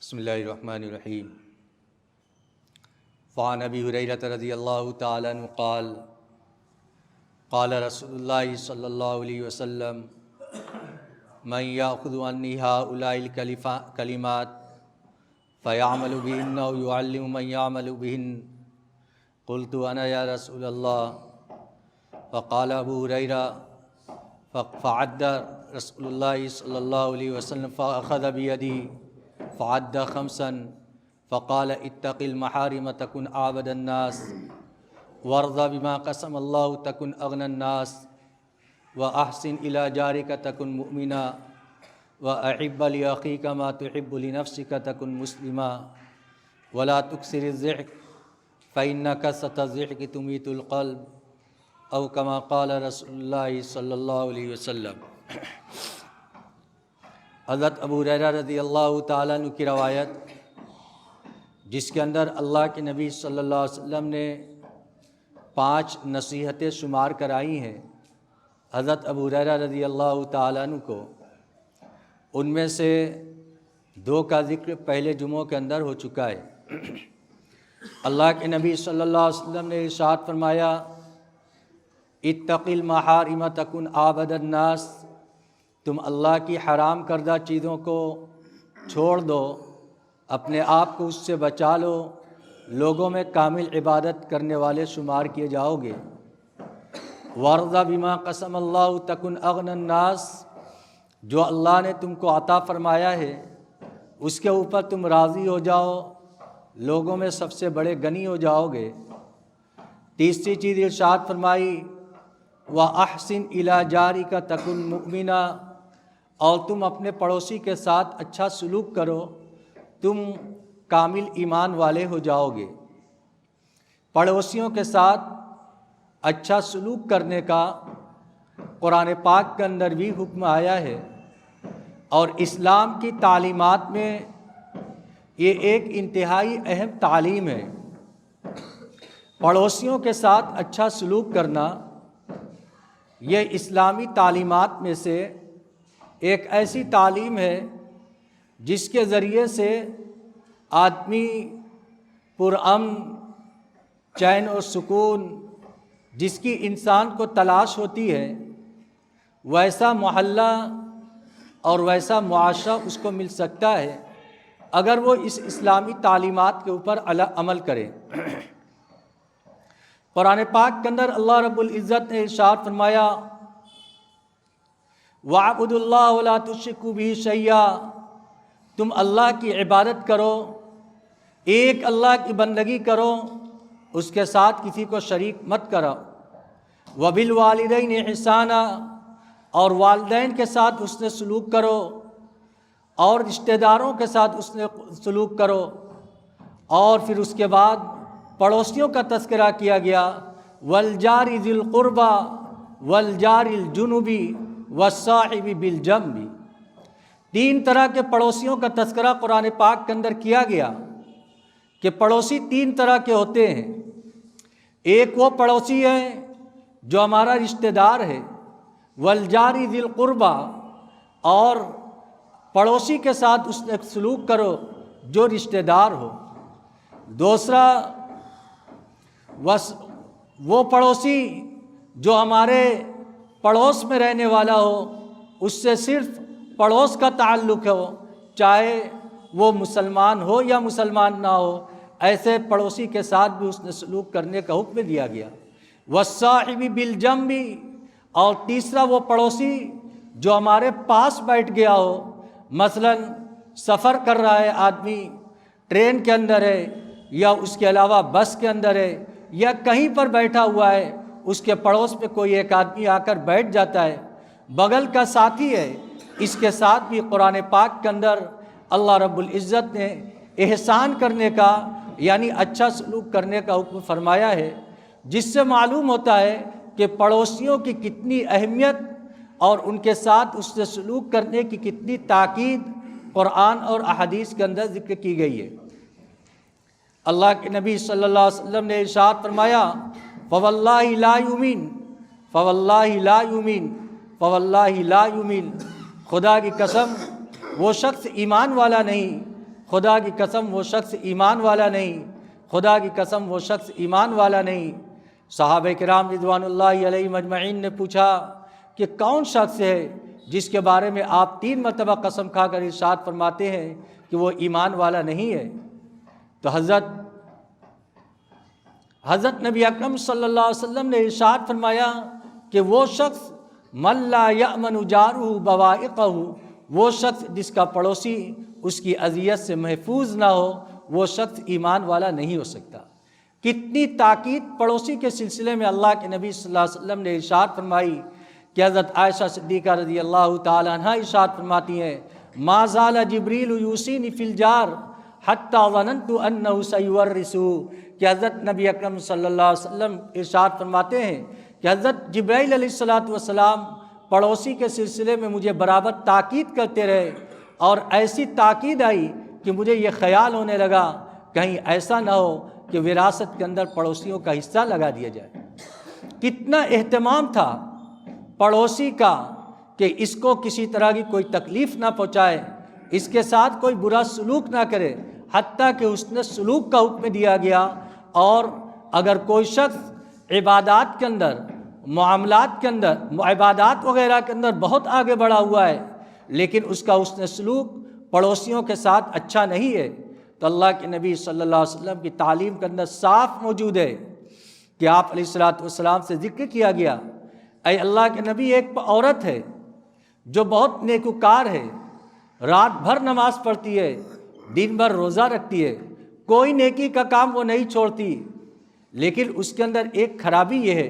بسم اللہ الرحمن الرحیم۔ وعن ابی ہریرہ رضی اللہ تعالی عنہ قال قال رسول اللہ صلی اللہ علیہ وسلم من یأخذ عنی ہؤلاء الکلمات فیعمل بہن او یعلم من یعمل بہن قلت انا یا رسول اللہ فقال ابو ہریرہ فعد رسول اللہ صلی اللہ علیہ وسلم فأخذ بیدی فعد خمسا فقال اتق المحارم تكن عابد الناس وارض بما قسم الله تكن اغنى الناس واحسن الى جارك تكن مؤمنا واحب لاخيك ما تحب لنفسك تكن مسلما ولا تكثر الضحك فانك ستضحك تميت القلب او كما قال رسول الله صلی اللہ علیہ وسلم۔ حضرت ابو ہریرہ رضی اللہ تعالیٰ عنہ کی روایت، جس کے اندر اللہ کے نبی صلی اللہ علیہ وسلم نے 5 نصیحتیں شمار کرائی ہیں حضرت ابو ہریرہ رضی اللہ تعالیٰ عنہ کو۔ ان میں سے 2 کا ذکر پہلے جمعوں کے اندر ہو چکا ہے۔ اللہ کے نبی صلی اللہ علیہ وسلم نے ارشاد فرمایا اتق المحارم تکن عابد الناس، تم اللہ کی حرام کردہ چیزوں کو چھوڑ دو، اپنے آپ کو اس سے بچا لو، لوگوں میں کامل عبادت کرنے والے شمار کیے جاؤ گے۔ وارض بما قسم اللہ تکن اغنى الناس، جو اللہ نے تم کو عطا فرمایا ہے اس کے اوپر تم راضی ہو جاؤ، لوگوں میں سب سے بڑے غنی ہو جاؤ گے۔ تیسری چیز ارشاد فرمائی وَأَحْسِنْ إِلَىٰ جَارِكَ تَكُنْ مُؤْمِنًا، اور تم اپنے پڑوسی کے ساتھ اچھا سلوک کرو، تم کامل ایمان والے ہو جاؤ گے۔ پڑوسیوں کے ساتھ اچھا سلوک کرنے کا قرآن پاک کے اندر بھی حکم آیا ہے، اور اسلام کی تعلیمات میں یہ ایک انتہائی اہم تعلیم ہے۔ پڑوسیوں کے ساتھ اچھا سلوک کرنا یہ اسلامی تعلیمات میں سے ایک ایسی تعلیم ہے جس کے ذریعے سے آدمی پرامن، چین و سکون جس کی انسان کو تلاش ہوتی ہے، ویسا محلہ اور ویسا معاشرہ اس کو مل سکتا ہے اگر وہ اس اسلامی تعلیمات کے اوپر عمل کرے۔ قرآن پاک کے اندر اللہ رب العزت نے ارشاد فرمایا وَاعْبُدُوا اللَّهَ وَلَا تُشْرِكُوا بِهِ شَيْئًا، تم اللہ کی عبادت کرو، ایک اللہ کی بندگی کرو، اس کے ساتھ کسی کو شریک مت کرو۔ وَبِالْوَالِدَيْنِ إِحْسَانًا، اور والدین کے ساتھ اس نے سلوک کرو، اور رشتہ داروں کے ساتھ اس نے سلوک کرو۔ اور پھر اس کے بعد پڑوسیوں کا تذکرہ کیا گیا وَالْجَارِ ذِي الْقُرْبَى وَالْجَارِ الْجُنُبِ وَالصَّاحِبِ بِالْجَنبِ، 3 طرح کے پڑوسیوں کا تذکرہ قرآن پاک کے اندر کیا گیا کہ پڑوسی 3 طرح کے ہوتے ہیں۔ ایک وہ پڑوسی ہے جو ہمارا رشتہ دار ہے، وَالْجَارِ ذِي الْقُرْبَى، اور پڑوسی کے ساتھ اس نے سلوک کرو جو رشتہ دار ہو۔ دوسرا وہ پڑوسی جو ہمارے پڑوس میں رہنے والا ہو، اس سے صرف پڑوس کا تعلق ہو، چاہے وہ مسلمان ہو یا مسلمان نہ ہو، ایسے پڑوسی کے ساتھ بھی اس نے سلوک کرنے کا حکم دیا گیا۔ وَالصَّاحِبِ بِالْجَنبِ، اور تیسرا وہ پڑوسی جو ہمارے پاس بیٹھ گیا ہو، مثلا سفر کر رہا ہے آدمی، ٹرین کے اندر ہے یا اس کے علاوہ بس کے اندر ہے یا کہیں پر بیٹھا ہوا ہے، اس کے پڑوس میں کوئی ایک آدمی آ کر بیٹھ جاتا ہے، بغل کا ساتھی ہے، اس کے ساتھ بھی قرآن پاک کے اندر اللہ رب العزت نے احسان کرنے کا یعنی اچھا سلوک کرنے کا حکم فرمایا ہے، جس سے معلوم ہوتا ہے کہ پڑوسیوں کی کتنی اہمیت اور ان کے ساتھ اس سے سلوک کرنے کی کتنی تاکید قرآن اور احادیث کے اندر ذکر کی گئی ہے۔ اللہ کے نبی صلی اللہ علیہ وسلم نے ارشاد فرمایا فواللہ لا یؤمن، فواللہ لا یؤمن، فواللہ لا یؤمن، خدا کی قسم وہ شخص ایمان والا نہیں، خدا کی قسم وہ شخص ایمان والا نہیں، خدا کی قسم وہ شخص ایمان والا نہیں۔ صحابہ کرام رضوان اللہ علیہم اجمعین نے پوچھا کہ کون شخص ہے جس کے بارے میں آپ 3 مرتبہ قسم کھا کر ارشاد فرماتے ہیں کہ وہ ایمان والا نہیں ہے؟ تو حضرت نبی اکرم صلی اللہ علیہ وسلم نے ارشاد فرمایا کہ وہ شخص من لا یأمن جارہ بوائقہ، وہ شخص جس کا پڑوسی اس کی اذیت سے محفوظ نہ ہو، وہ شخص ایمان والا نہیں ہو سکتا۔ کتنی تاکید پڑوسی کے سلسلے میں اللہ کے نبی صلی اللہ علیہ وسلم نے ارشاد فرمائی کہ حضرت عائشہ صدیقہ رضی اللہ تعالی عنہ ارشاد فرماتی ہیں ما زال جبریل یوصینی فی الجار حتی ظننت انہ سیورثہ، کہ حضرت نبی اکرم صلی اللہ علیہ وسلم ارشاد فرماتے ہیں کہ حضرت جبرائیل علیہ السلام پڑوسی کے سلسلے میں مجھے برابر تاکید کرتے رہے، اور ایسی تاکید آئی کہ مجھے یہ خیال ہونے لگا کہیں ایسا نہ ہو کہ وراثت کے اندر پڑوسیوں کا حصہ لگا دیا جائے۔ کتنا اہتمام تھا پڑوسی کا کہ اس کو کسی طرح کی کوئی تکلیف نہ پہنچائے، اس کے ساتھ کوئی برا سلوک نہ کرے، حتیٰ کہ حسن سلوک کا حکم دیا گیا۔ اور اگر کوئی شخص عبادات کے اندر، معاملات کے اندر، عبادات وغیرہ کے اندر بہت آگے بڑھا ہوا ہے لیکن اس کا حسن سلوک پڑوسیوں کے ساتھ اچھا نہیں ہے، تو اللہ کے نبی صلی اللہ علیہ وسلم کی تعلیم کے اندر صاف موجود ہے کہ آپ علیہ السلام سے ذکر کیا گیا، اے اللہ کے نبی ایک عورت ہے جو بہت نیکوکار ہے، رات بھر نماز پڑھتی ہے، دن بھر روزہ رکھتی ہے، کوئی نیکی کا کام وہ نہیں چھوڑتی، لیکن اس کے اندر ایک خرابی یہ ہے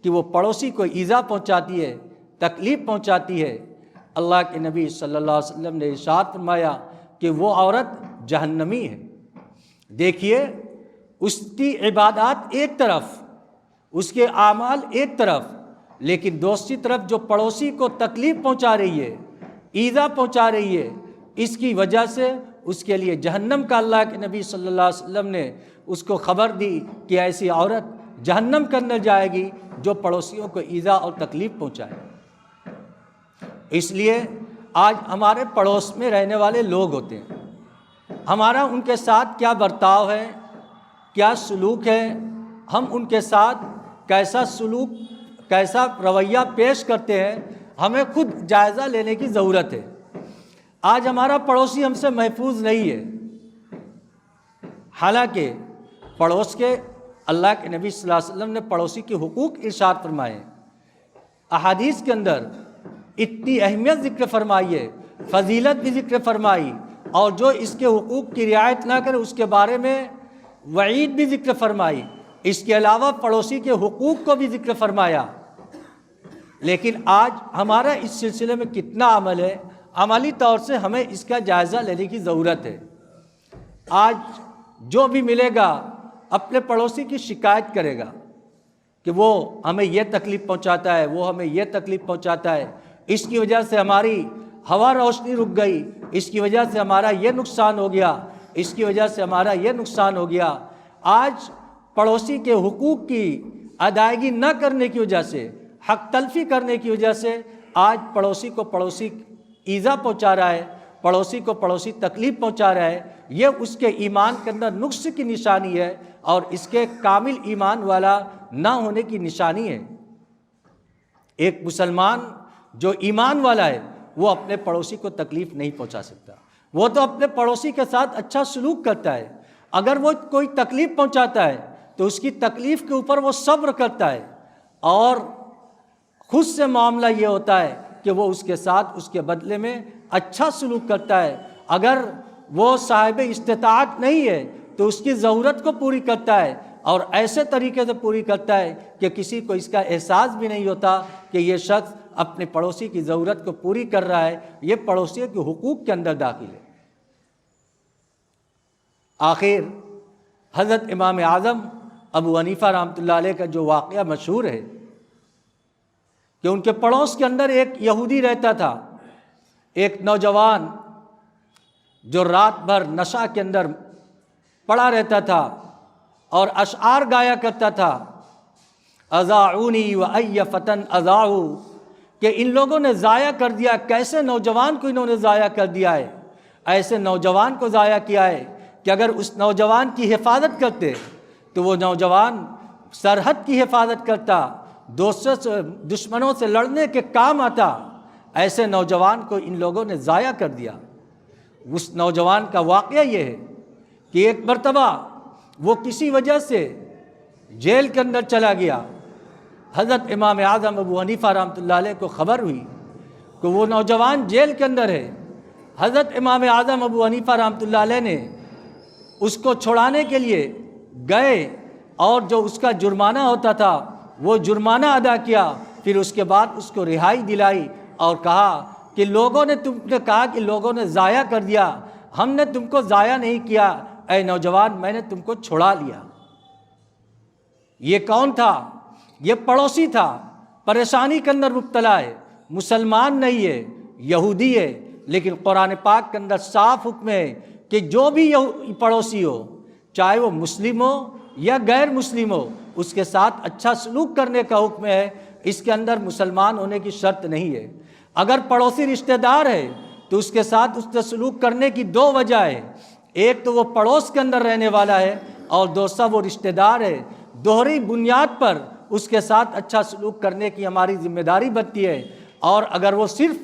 کہ وہ پڑوسی کو ایذا پہنچاتی ہے، تکلیف پہنچاتی ہے۔ اللہ کے نبی صلی اللہ علیہ وسلم نے ارشاد فرمایا کہ وہ عورت جہنمی ہے۔ دیکھیے، اس کی عبادات ایک طرف، اس کے اعمال ایک طرف، لیکن دوسری طرف جو پڑوسی کو تکلیف پہنچا رہی ہے، ایذا پہنچا رہی ہے، اس کی وجہ سے اس کے لیے جہنم کا اللہ کے نبی صلی اللہ علیہ وسلم نے اس کو خبر دی کہ ایسی عورت جہنم کے اندر جائے گی جو پڑوسیوں کو ایذا اور تکلیف پہنچائے۔ اس لیے آج ہمارے پڑوس میں رہنے والے لوگ ہوتے ہیں، ہمارا ان کے ساتھ کیا برتاؤ ہے، کیا سلوک ہے، ہم ان کے ساتھ کیسا سلوک، کیسا رویہ پیش کرتے ہیں، ہمیں خود جائزہ لینے کی ضرورت ہے۔ آج ہمارا پڑوسی ہم سے محفوظ نہیں ہے، حالانکہ پڑوس کے اللہ کے نبی صلی اللہ علیہ وسلم نے پڑوسی کے حقوق ارشاد فرمائے، احادیث کے اندر اتنی اہمیت ذکر فرمائی ہے، فضیلت بھی ذکر فرمائی، اور جو اس کے حقوق کی رعایت نہ کرے اس کے بارے میں وعید بھی ذکر فرمائی۔ اس کے علاوہ پڑوسی کے حقوق کو بھی ذکر فرمایا، لیکن آج ہمارا اس سلسلے میں کتنا عمل ہے؟ عملی طور سے ہمیں اس کا جائزہ لینے کی ضرورت ہے۔ آج جو بھی ملے گا اپنے پڑوسی کی شکایت کرے گا کہ وہ ہمیں یہ تکلیف پہنچاتا ہے، وہ ہمیں یہ تکلیف پہنچاتا ہے، اس کی وجہ سے ہماری ہوا روشنی رک گئی، اس کی وجہ سے ہمارا یہ نقصان ہو گیا، اس کی وجہ سے ہمارا یہ نقصان ہو گیا۔ آج پڑوسی کے حقوق کی ادائیگی نہ کرنے کی وجہ سے، حق تلفی کرنے کی وجہ سے آج پڑوسی کو پڑوسی ایذا پہنچا رہا ہے، پڑوسی کو پڑوسی تکلیف پہنچا رہا ہے۔ یہ اس کے ایمان کے اندر نقص کی نشانی ہے اور اس کے کامل ایمان والا نہ ہونے کی نشانی ہے۔ ایک مسلمان جو ایمان والا ہے وہ اپنے پڑوسی کو تکلیف نہیں پہنچا سکتا، وہ تو اپنے پڑوسی کے ساتھ اچھا سلوک کرتا ہے۔ اگر وہ کوئی تکلیف پہنچاتا ہے تو اس کی تکلیف کے اوپر وہ صبر کرتا ہے، اور خود سے معاملہ یہ ہوتا ہے کہ وہ اس کے ساتھ اس کے بدلے میں اچھا سلوک کرتا ہے۔ اگر وہ صاحب استطاعت نہیں ہے تو اس کی ضرورت کو پوری کرتا ہے، اور ایسے طریقے سے پوری کرتا ہے کہ کسی کو اس کا احساس بھی نہیں ہوتا کہ یہ شخص اپنے پڑوسی کی ضرورت کو پوری کر رہا ہے، یہ پڑوسیوں کے حقوق کے اندر داخل ہے۔ آخر حضرت امام اعظم ابو حنیفہ رحمۃ اللہ علیہ کا جو واقعہ مشہور ہے کہ ان کے پڑوس کے اندر ایک یہودی رہتا تھا، ایک نوجوان جو رات بھر نشہ کے اندر پڑا رہتا تھا اور اشعار گایا کرتا تھا، اذاعونی و ای فتن اذاعو، کہ ان لوگوں نے ضائع کر دیا، کیسے نوجوان کو انہوں نے ضائع کر دیا ہے، ایسے نوجوان کو ضائع کیا ہے کہ اگر اس نوجوان کی حفاظت کرتے تو وہ نوجوان سرحد کی حفاظت کرتا، دشمنوں سے لڑنے کے کام آتا۔ ایسے نوجوان کو ان لوگوں نے ضائع کر دیا۔ اس نوجوان کا واقعہ یہ ہے کہ ایک مرتبہ وہ کسی وجہ سے جیل کے اندر چلا گیا۔ حضرت امام اعظم ابو حنیفہ رحمۃ اللہ علیہ کو خبر ہوئی کہ وہ نوجوان جیل کے اندر ہے۔ حضرت امام اعظم ابو حنیفہ رحمۃ اللہ علیہ نے اس کو چھڑانے کے لیے گئے اور جو اس کا جرمانہ ہوتا تھا وہ جرمانہ ادا کیا، پھر اس کے بعد اس کو رہائی دلائی اور کہا کہ لوگوں نے تم نے کہا کہ لوگوں نے ضائع کر دیا، ہم نے تم کو ضائع نہیں کیا، اے نوجوان میں نے تم کو چھڑا لیا۔ یہ کون تھا؟ یہ پڑوسی تھا، پریشانی کے اندر مبتلا ہے، مسلمان نہیں ہے، یہودی ہے، لیکن قرآن پاک کے اندر صاف حکم ہے کہ جو بھی پڑوسی ہو، چاہے وہ مسلم ہو یا غیر مسلم ہو، اس کے ساتھ اچھا سلوک کرنے کا حکم ہے۔ اس کے اندر مسلمان ہونے کی شرط نہیں ہے۔ اگر پڑوسی رشتہ دار ہے تو اس کے ساتھ اس سے سلوک کرنے کی دو وجہ ہے، ایک تو وہ پڑوس کے اندر رہنے والا ہے اور دوسرا وہ رشتہ دار ہے۔ دوہری بنیاد پر اس کے ساتھ اچھا سلوک کرنے کی ہماری ذمہ داری بنتی ہے۔ اور اگر وہ صرف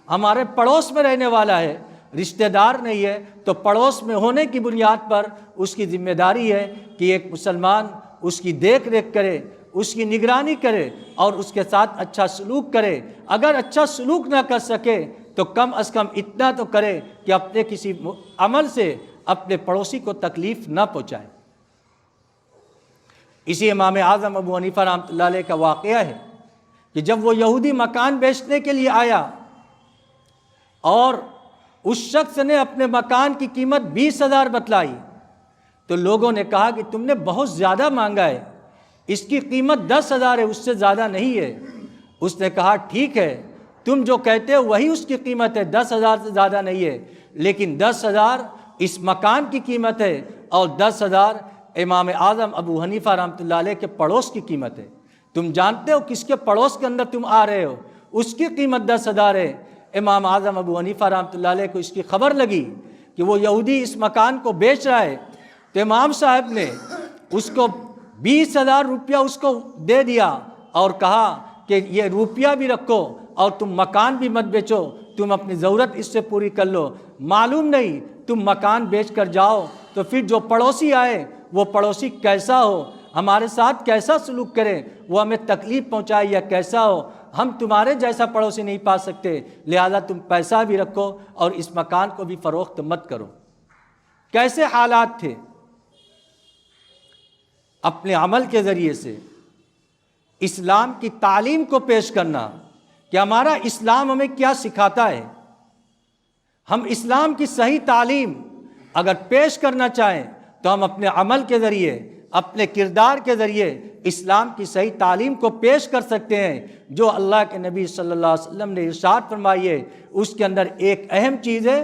ہمارے پڑوس میں رہنے والا ہے، رشتہ دار نہیں ہے، تو پڑوس میں ہونے کی بنیاد پر اس کی ذمہ داری ہے کہ ایک مسلمان اس کی دیکھ ریکھ کرے، اس کی نگرانی کرے اور اس کے ساتھ اچھا سلوک کرے۔ اگر اچھا سلوک نہ کر سکے تو کم از کم اتنا تو کرے کہ اپنے کسی عمل سے اپنے پڑوسی کو تکلیف نہ پہنچائے۔ اسی امام اعظم ابو حنیفہ رحمۃ اللہ علیہ کا واقعہ ہے کہ جب وہ یہودی مکان بیچنے کے لیے آیا اور اس شخص نے اپنے مکان کی قیمت 20,000 بتلائی تو لوگوں نے کہا کہ تم نے بہت زیادہ مانگا ہے، اس کی قیمت 10,000 ہے، اس سے زیادہ نہیں ہے۔ اس نے کہا ٹھیک ہے، تم جو کہتے ہو وہی اس کی قیمت ہے، 10,000 سے زیادہ نہیں ہے، لیکن 10,000 اس مکان کی قیمت ہے اور 10,000 امام اعظم ابو حنیفہ رحمۃ اللہ علیہ کے پڑوس کی قیمت ہے۔ تم جانتے ہو کس کے پڑوس کے اندر تم آ رہے ہو، اس کی قیمت 10,000 ہے۔ امام اعظم ابو حنیفہ رحمۃ اللہ علیہ کو اس کی خبر لگی کہ وہ یہودی اس مکان کو بیچ رہا ہے، تو امام صاحب نے اس کو 20,000 روپیہ اس کو دے دیا اور کہا کہ یہ روپیہ بھی رکھو اور تم مکان بھی مت بیچو، تم اپنی ضرورت اس سے پوری کر لو۔ معلوم نہیں تم مکان بیچ کر جاؤ تو پھر جو پڑوسی آئے وہ پڑوسی کیسا ہو، ہمارے ساتھ کیسا سلوک کرے، وہ ہمیں تکلیف پہنچائے یا کیسا ہو، ہم تمہارے جیسا پڑوسی نہیں پا سکتے، لہذا تم پیسہ بھی رکھو اور اس مکان کو بھی فروخت مت کرو۔ کیسے حالات تھے؟ اپنے عمل کے ذریعے سے اسلام کی تعلیم کو پیش کرنا کہ ہمارا اسلام ہمیں کیا سکھاتا ہے۔ ہم اسلام کی صحیح تعلیم اگر پیش کرنا چاہیں تو ہم اپنے عمل کے ذریعے، اپنے کردار کے ذریعے اسلام کی صحیح تعلیم کو پیش کر سکتے ہیں۔ جو اللہ کے نبی صلی اللہ علیہ وسلم نے ارشاد فرمائی ہے اس کے اندر ایک اہم چیز ہے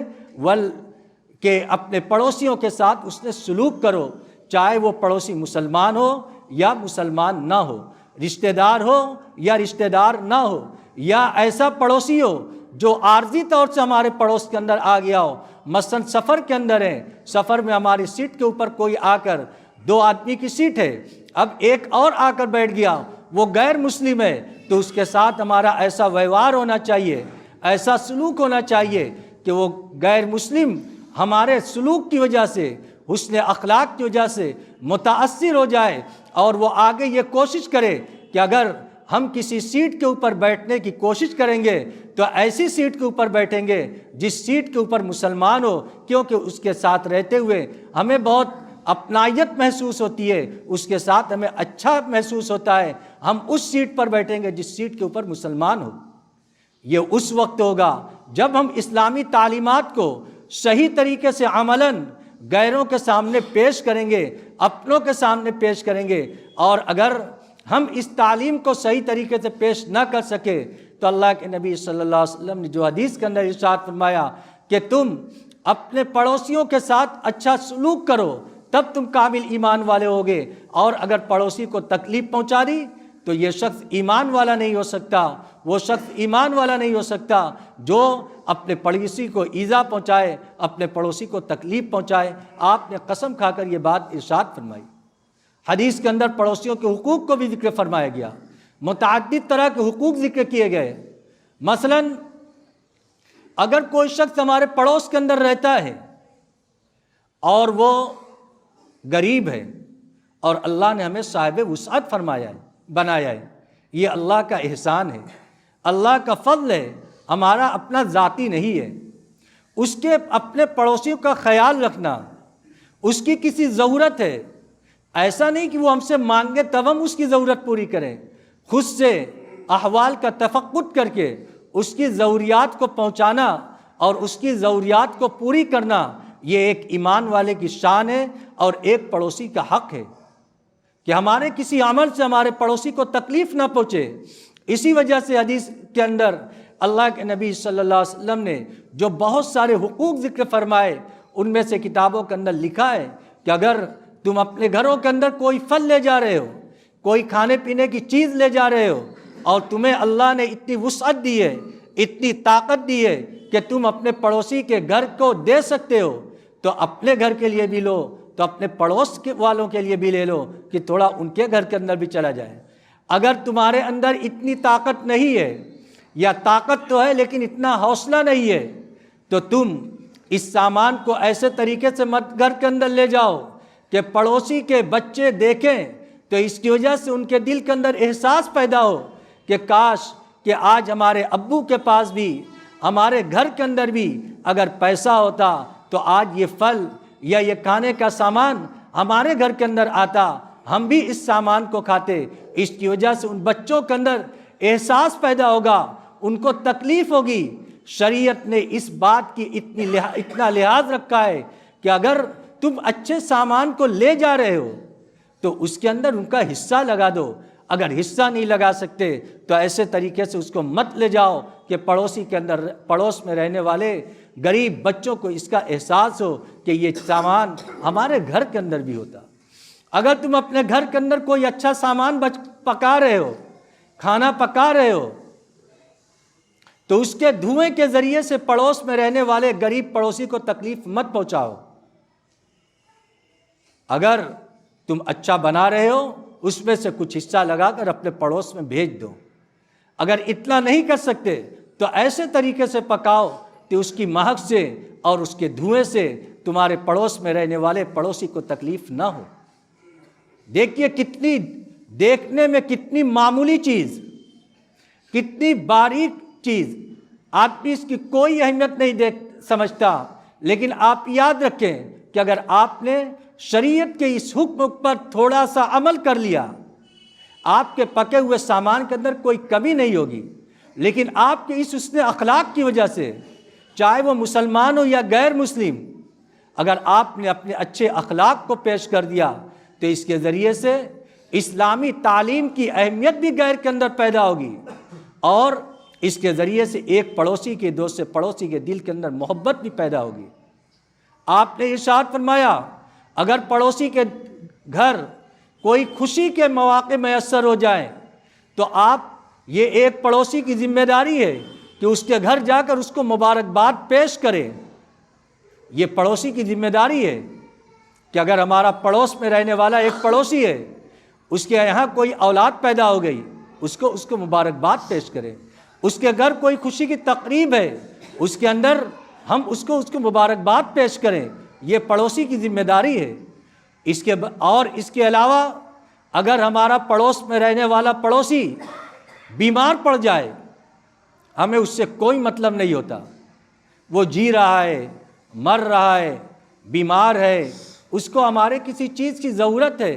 کہ اپنے پڑوسیوں کے ساتھ اس نے سلوک کرو، چاہے وہ پڑوسی مسلمان ہو یا مسلمان نہ ہو، رشتہ دار ہو یا رشتہ دار نہ ہو، یا ایسا پڑوسی ہو جو عارضی طور سے ہمارے پڑوس کے اندر آ گیا ہو۔ مثلا سفر کے اندر ہے، سفر میں ہماری سیٹ کے اوپر کوئی آ کر، 2 آدمی کی سیٹ ہے، اب ایک اور آ کر بیٹھ گیا، وہ غیر مسلم ہے، تو اس کے ساتھ ہمارا ایسا ویوہار ہونا چاہیے، ایسا سلوک ہونا چاہیے کہ وہ غیر مسلم ہمارے سلوک کی وجہ سے، حسن اخلاق کی وجہ سے متاثر ہو جائے اور وہ آگے یہ کوشش کرے کہ اگر ہم کسی سیٹ کے اوپر بیٹھنے کی کوشش کریں گے تو ایسی سیٹ کے اوپر بیٹھیں گے جس سیٹ کے اوپر مسلمان ہو، کیونکہ اس کے ساتھ رہتے ہوئے ہمیں بہت اپنائیت محسوس ہوتی ہے، اس کے ساتھ ہمیں اچھا محسوس ہوتا ہے۔ ہم اس سیٹ پر بیٹھیں گے جس سیٹ کے اوپر مسلمان ہو۔ یہ اس وقت ہوگا جب ہم اسلامی تعلیمات کو صحیح طریقے سے عملاً غیروں کے سامنے پیش کریں گے، اپنوں کے سامنے پیش کریں گے، اور اگر ہم اس تعلیم کو صحیح طریقے سے پیش نہ کر سکے تو اللہ کے نبی صلی اللہ علیہ وسلم نے جو حدیث کے اندر ارشاد فرمایا کہ تم اپنے پڑوسیوں کے ساتھ اچھا سلوک کرو تب تم کامل ایمان والے ہوگے، اور اگر پڑوسی کو تکلیف پہنچا دی تو یہ شخص ایمان والا نہیں ہو سکتا، وہ شخص ایمان والا نہیں ہو سکتا جو اپنے پڑوسی کو ایذا پہنچائے، اپنے پڑوسی کو تکلیف پہنچائے۔ آپ نے قسم کھا کر یہ بات ارشاد فرمائی۔ حدیث کے اندر پڑوسیوں کے حقوق کو بھی ذکر فرمایا گیا، متعدد طرح کے حقوق ذکر کیے گئے۔ مثلا اگر کوئی شخص ہمارے پڑوس کے اندر رہتا ہے اور وہ غریب ہے اور اللہ نے ہمیں صاحب وسعت فرمایا ہے، بنایا ہے، یہ اللہ کا احسان ہے، اللہ کا فضل ہے، ہمارا اپنا ذاتی نہیں ہے۔ اس کے اپنے پڑوسیوں کا خیال رکھنا، اس کی کسی ضرورت ہے، ایسا نہیں کہ وہ ہم سے مانگے تب ہم اس کی ضرورت پوری کریں، خود سے احوال کا تفقد کر کے اس کی ضروریات کو پہنچانا اور اس کی ضروریات کو پوری کرنا، یہ ایک ایمان والے کی شان ہے اور ایک پڑوسی کا حق ہے کہ ہمارے کسی عمل سے ہمارے پڑوسی کو تکلیف نہ پہنچے۔ اسی وجہ سے حدیث کے اندر اللہ کے نبی صلی اللہ علیہ وسلم نے جو بہت سارے حقوق ذکر فرمائے، ان میں سے کتابوں کے اندر لکھا ہے کہ اگر تم اپنے گھروں کے اندر کوئی پھل لے جا رہے ہو، کوئی کھانے پینے کی چیز لے جا رہے ہو اور تمہیں اللہ نے اتنی وسعت دی ہے، اتنی طاقت دی ہے کہ تم اپنے پڑوسی کے گھر کو دے سکتے ہو، تو اپنے گھر کے لیے بھی لو، تو اپنے پڑوس کے والوں کے لیے بھی لے لو کہ تھوڑا ان کے گھر کے اندر بھی چلا جائے۔ اگر تمہارے اندر اتنی طاقت نہیں ہے، یا طاقت تو ہے لیکن اتنا حوصلہ نہیں ہے، تو تم اس سامان کو ایسے طریقے سے مت گھر کے اندر لے جاؤ کہ پڑوسی کے بچے دیکھیں تو اس کی وجہ سے ان کے دل کے اندر احساس پیدا ہو کہ کاش کہ آج ہمارے ابو کے پاس بھی، ہمارے گھر کے اندر بھی اگر پیسہ ہوتا تو آج یہ پھل یا یہ کھانے کا سامان ہمارے گھر کے اندر آتا، ہم بھی اس سامان کو کھاتے۔ اس کی وجہ سے ان بچوں کے اندر احساس پیدا ہوگا، ان کو تکلیف ہوگی۔ شریعت نے اس بات کی اتنا لحاظ رکھا ہے کہ اگر تم اچھے سامان کو لے جا رہے ہو تو اس کے اندر ان کا حصہ لگا دو، اگر حصہ نہیں لگا سکتے تو ایسے طریقے سے اس کو مت لے جاؤ کہ پڑوسی کے اندر، پڑوس میں رہنے والے غریب بچوں کو اس کا احساس ہو کہ یہ سامان ہمارے گھر کے اندر بھی ہوتا۔ اگر تم اپنے گھر کے اندر کوئی اچھا سامان پکا رہے ہو، کھانا پکا رہے ہو، تو اس کے دھوئیں کے ذریعے سے پڑوس میں رہنے والے غریب پڑوسی کو تکلیف مت پہنچاؤ۔ اگر تم اچھا بنا رہے ہو، اس میں سے کچھ حصہ لگا کر اپنے پڑوس میں بھیج دو۔ اگر اتنا نہیں کر سکتے تو ایسے طریقے سے پکاؤ کہ اس کی مہک سے اور اس کے دھوئیں سے تمہارے پڑوس میں رہنے والے پڑوسی کو تکلیف نہ ہو۔ دیکھیے کتنی، دیکھنے میں کتنی معمولی چیز، کتنی باریک چیز، آدمی اس کی کوئی اہمیت نہیں سمجھتا، لیکن آپ یاد رکھیں کہ اگر آپ نے شریعت کے اس حکم پر تھوڑا سا عمل کر لیا، آپ کے پکے ہوئے سامان کے اندر کوئی کمی نہیں ہوگی، لیکن آپ کے اس حسن اخلاق کی وجہ سے، چاہے وہ مسلمان ہو یا غیر مسلم، اگر آپ نے اپنے اچھے اخلاق کو پیش کر دیا تو اس کے ذریعے سے اسلامی تعلیم کی اہمیت بھی غیر کے اندر پیدا ہوگی، اور اس کے ذریعے سے ایک پڑوسی کے دوست سے پڑوسی کے دل کے اندر محبت بھی پیدا ہوگی۔ آپ نے ارشاد فرمایا اگر پڑوسی کے گھر کوئی خوشی کے مواقع میسر ہو جائیں تو آپ، یہ ایک پڑوسی کی ذمہ داری ہے کہ اس کے گھر جا کر اس کو مبارکباد پیش کریں۔ یہ پڑوسی کی ذمہ داری ہے کہ اگر ہمارا پڑوس میں رہنے والا ایک پڑوسی ہے، اس کے یہاں کوئی اولاد پیدا ہو گئی، اس کو مبارکباد پیش کریں۔ اس کے گھر کوئی خوشی کی تقریب ہے، اس کے اندر ہم اس کو مبارکباد پیش کریں۔ یہ پڑوسی کی ذمہ داری ہے۔ اس کے علاوہ اگر ہمارا پڑوس میں رہنے والا پڑوسی بیمار پڑ جائے، ہمیں اس سے کوئی مطلب نہیں ہوتا، وہ جی رہا ہے، مر رہا ہے، بیمار ہے، اس کو ہمارے کسی چیز کی ضرورت ہے،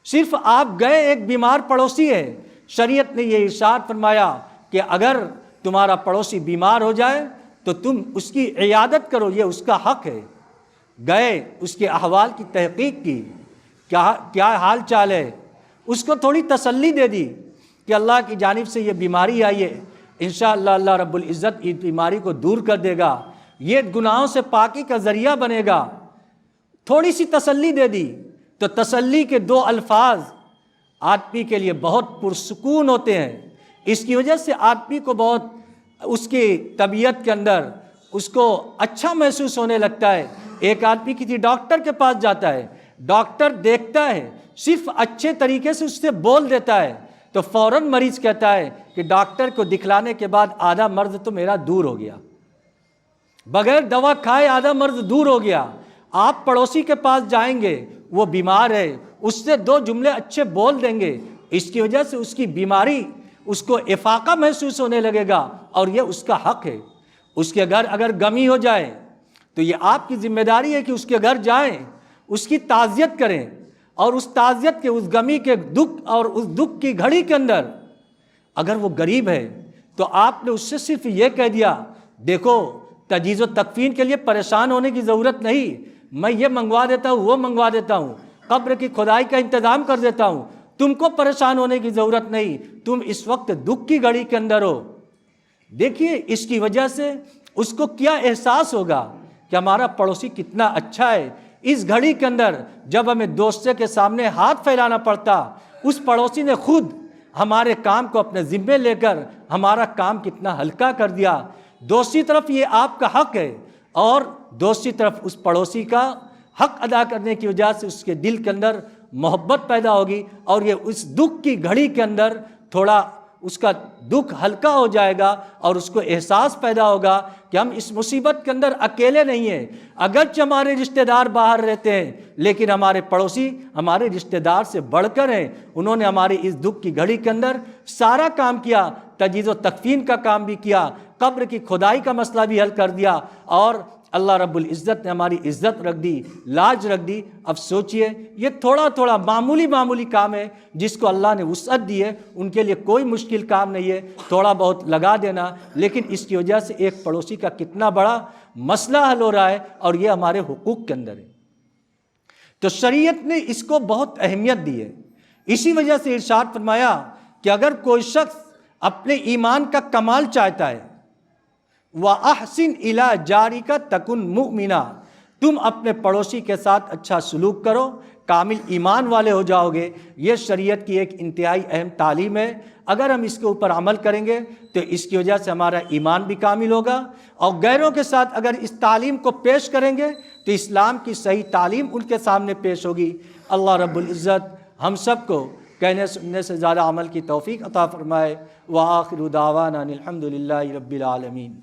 صرف آپ گئے، ایک بیمار پڑوسی ہے، شریعت نے یہ ارشاد فرمایا کہ اگر تمہارا پڑوسی بیمار ہو جائے تو تم اس کی عیادت کرو، یہ اس کا حق ہے۔ گئے، اس کے احوال کی تحقیق کی، کیا حال چال ہے، اس کو تھوڑی تسلی دے دی کہ اللہ کی جانب سے یہ بیماری آئی ہے، انشاءاللہ اللہ رب العزت اس بیماری کو دور کر دے گا، یہ گناہوں سے پاکی کا ذریعہ بنے گا، تھوڑی سی تسلی دے دی۔ تو تسلی کے دو الفاظ آدمی کے لیے بہت پرسکون ہوتے ہیں۔ اس کی وجہ سے آدمی کو بہت اس کی طبیعت کے اندر اس کو اچھا محسوس ہونے لگتا ہے۔ ایک آدمی کسی ڈاکٹر کے پاس جاتا ہے، ڈاکٹر دیکھتا ہے، صرف اچھے طریقے سے اس سے بول دیتا ہے تو فوراً مریض کہتا ہے کہ ڈاکٹر کو دکھلانے کے بعد آدھا مرض تو میرا دور ہو گیا، بغیر دوا کھائے آدھا مرض دور ہو گیا۔ آپ پڑوسی کے پاس جائیں گے، وہ بیمار ہے، اس سے 2 جملے اچھے بول دیں گے، اس کی وجہ سے اس کی بیماری اس کو افاقہ محسوس ہونے لگے گا، اور یہ اس کا حق ہے۔ اس کے گھر اگر غمی ہو جائے تو یہ آپ کی ذمہ داری ہے کہ اس کے گھر جائیں، اس کی تعزیت کریں، اور اس تعزیت کے، اس غمی کے دکھ اور اس دکھ کی گھڑی کے اندر اگر وہ غریب ہے تو آپ نے اس سے صرف یہ کہہ دیا، دیکھو تجہیز و تکفین کے لیے پریشان ہونے کی ضرورت نہیں، میں یہ منگوا دیتا ہوں، وہ منگوا دیتا ہوں، قبر کی کھدائی کا انتظام کر دیتا ہوں، تم کو پریشان ہونے کی ضرورت نہیں، تم اس وقت دکھ کی گھڑی کے اندر ہو۔ دیکھیے اس کی وجہ سے اس کو کیا احساس ہوگا کہ ہمارا پڑوسی کتنا اچھا ہے۔ اس گھڑی کے اندر جب ہمیں دوسرے کے سامنے ہاتھ پھیلانا پڑتا، اس پڑوسی نے خود ہمارے کام کو اپنے ذمے لے کر ہمارا کام کتنا ہلکا کر دیا۔ دوسری طرف یہ آپ کا حق ہے، اور دوسری طرف اس پڑوسی کا حق ادا کرنے کی وجہ سے اس کے دل کے اندر محبت پیدا ہوگی، اور یہ اس دکھ کی گھڑی کے اندر تھوڑا اس کا دکھ ہلکا ہو جائے گا، اور اس کو احساس پیدا ہوگا کہ ہم اس مصیبت کے اندر اکیلے نہیں ہیں۔ اگرچہ ہمارے رشتہ دار باہر رہتے ہیں، لیکن ہمارے پڑوسی ہمارے رشتہ دار سے بڑھ کر ہیں۔ انہوں نے ہماری اس دکھ کی گھڑی کے اندر سارا کام کیا، تجہیز و تکفین کا کام بھی کیا، قبر کی کھدائی کا مسئلہ بھی حل کر دیا، اور اللہ رب العزت نے ہماری عزت رکھ دی، لاج رکھ دی۔ اب سوچئے یہ تھوڑا تھوڑا معمولی کام ہے جس کو اللہ نے وسعت دی ہے، ان کے لیے کوئی مشکل کام نہیں ہے، تھوڑا بہت لگا دینا، لیکن اس کی وجہ سے ایک پڑوسی کا کتنا بڑا مسئلہ حل ہو رہا ہے، اور یہ ہمارے حقوق کے اندر ہے۔ تو شریعت نے اس کو بہت اہمیت دی ہے۔ اسی وجہ سے ارشاد فرمایا کہ اگر کوئی شخص اپنے ایمان کا کمال چاہتا ہے، وَأَحْسِنْ إِلَىٰ جَارِكَ تَكُنْ مُؤْمِنًا، تم اپنے پڑوسی کے ساتھ اچھا سلوک کرو، کامل ایمان والے ہو جاؤ گے۔ یہ شریعت کی ایک انتہائی اہم تعلیم ہے۔ اگر ہم اس کے اوپر عمل کریں گے تو اس کی وجہ سے ہمارا ایمان بھی کامل ہوگا، اور غیروں کے ساتھ اگر اس تعلیم کو پیش کریں گے تو اسلام کی صحیح تعلیم ان کے سامنے پیش ہوگی۔ اللہ رب العزت ہم سب کو کہنے سننے سے زیادہ عمل کی توفیق عطا فرمائے۔ وآخر دعوانا الحمد للہ رب العالمین۔